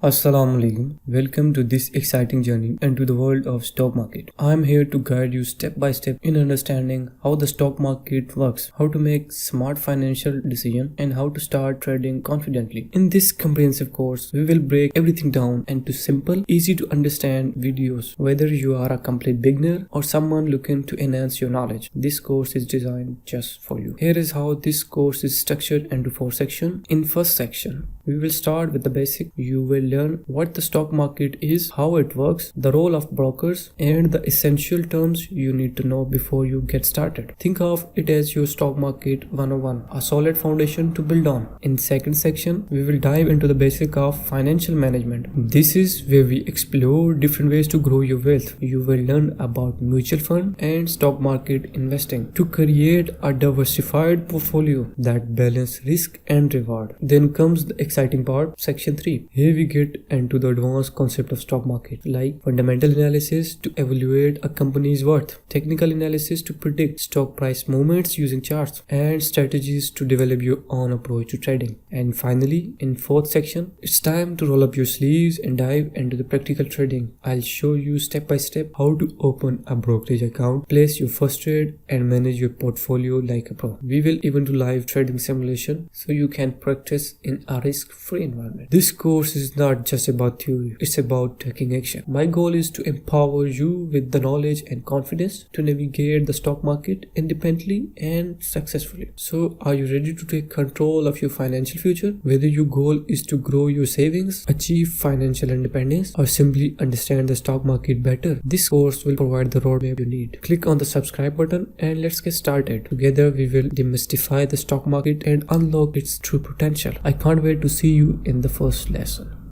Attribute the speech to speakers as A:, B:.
A: Assalamu alaikum. Welcome to this exciting journey into the world of stock market. I am here to guide you step by step in understanding how the stock market works, how to make smart financial decisions, and how to start trading confidently. In this comprehensive course, we will break everything down into simple, easy to understand videos. Whether you are a complete beginner or someone looking to enhance your knowledge, this course is designed just for you. Here is how this course is structured into 4 sections. In first section, we will start with the basic. You will learn what the stock market is, how it works, the role of brokers, and the essential terms you need to know before you get started. Think of it as your stock market 101, a solid foundation to build on. In second section, we will dive into the basic of financial management. This is where we explore different ways to grow your wealth. You will learn about mutual fund and stock market investing to create a diversified portfolio that balance risk and reward. Then comes the exciting part, section 3. Here we get into the advanced concept of stock market, like fundamental analysis to evaluate a company's worth, technical analysis to predict stock price movements using charts, and strategies to develop your own approach to trading. And finally, in fourth section, it's time to roll up your sleeves and dive into the practical trading. I'll show you step by step how to open a brokerage account, place your first trade, and manage your portfolio like a pro. We will even do live trading simulation so you can practice in a risk-free environment. This course is not just about theory, it's about taking action. My goal is to empower you with the knowledge and confidence to navigate the stock market independently and successfully. So, are you ready to take control of your financial future? Whether your goal is to grow your savings, achieve financial independence, or simply understand the stock market better, this course will provide the roadmap you need. Click on the subscribe button and let's get started. Together we will demystify the stock market and unlock its true potential. I can't wait to see you in the first lesson.